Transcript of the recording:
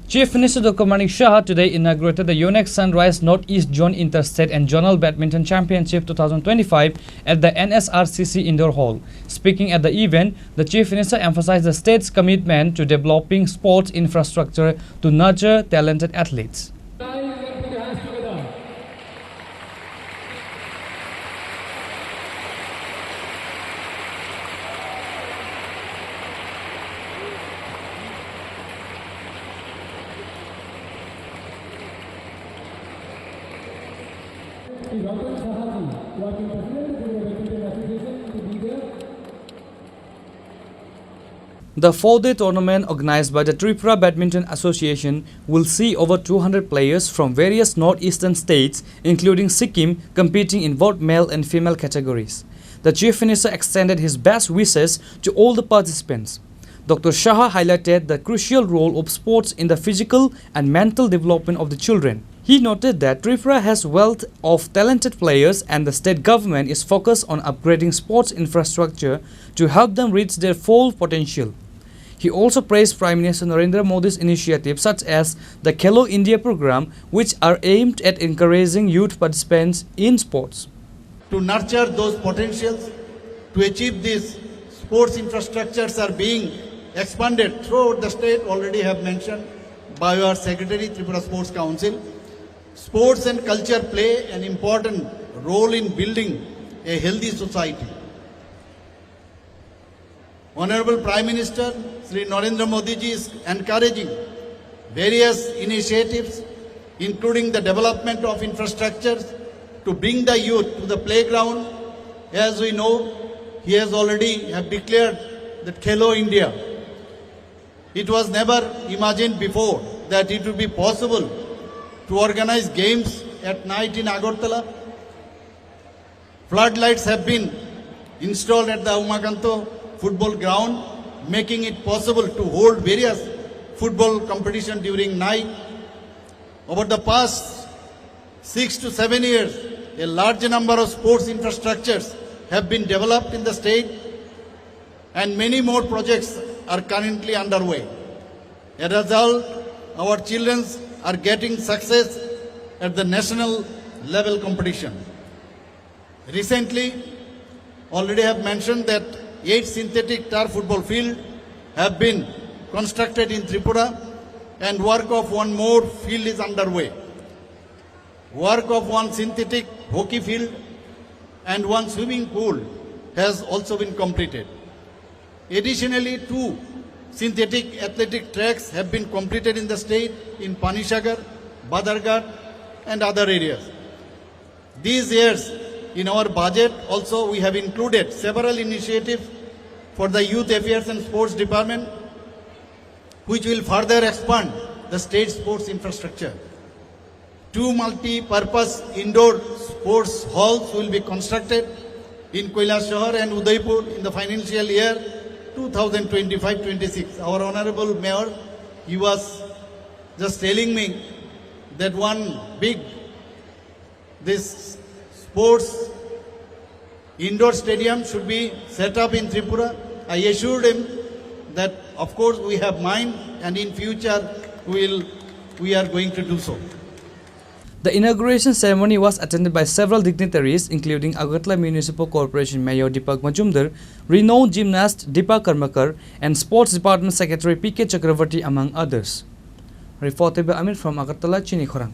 Chief Minister Dr. Manik Saha today inaugurated the Yonex Sunrise Northeast Zone Interstate and Zonal Badminton Championship 2025 at the NSRCC Indoor Hall. Speaking at the event, the Chief Minister emphasized the state's commitment to developing sports infrastructure to nurture talented athletes. The four-day tournament organized by the Tripura Badminton Association will see over 200 players from various northeastern states, including Sikkim, competing in both male and female categories. The Chief Minister extended his best wishes to all the participants. Dr. Saha highlighted the crucial role of sports in the physical and mental development of the children. He noted that Tripura has wealth of talented players and the state government is focused on upgrading sports infrastructure to help them reach their full potential. He also praised Prime Minister Narendra Modi's initiatives such as the Khelo India program, which are aimed at encouraging youth participants in sports. To nurture those potentials, to achieve this, sports infrastructures are being expanded throughout the state, already have mentioned by our Secretary, Tripura Sports Council. Sports and culture play an important role in building a healthy society. Honorable Prime Minister Sri Narendra Modi ji is encouraging various initiatives, including the development of infrastructures to bring the youth to the playground. As we know, he has already declared that Khelo India. It was never imagined before that it would be possible to organize games at night in Agartala. Floodlights have been installed at the Umakanto football ground, making it possible to hold various football competition during night. Over the past 6 to 7 years, a large number of sports infrastructures have been developed in the state and many more projects are currently underway. As a result, our children are getting success at the national level competition. Recently, already have mentioned that 8 synthetic turf football fields have been constructed in Tripura and work of one more field is underway. Work of one synthetic hockey field and one swimming pool has also been completed. Additionally, 2 synthetic athletic tracks have been completed in the state in Panishagar, Badarghat and other areas. These years in our budget also we have included several initiatives for the Youth Affairs and Sports Department which will further expand the state sports infrastructure. 2 multi-purpose indoor sports halls will be constructed in Kailasahar and Udaipur in the financial year 2025-26. Our Honorable Mayor, he was just telling me that one big, this sports indoor stadium should be set up in Tripura. I assured him that of course we have mind and in future we are going to do so. The inauguration ceremony was attended by several dignitaries, including Agartala Municipal Corporation Mayor Deepak Majumdar, renowned gymnast Deepak Karmakar, and Sports Department Secretary P.K. Chakravarti, among others. Reported by Amir from Agartala, Chini, Khorang.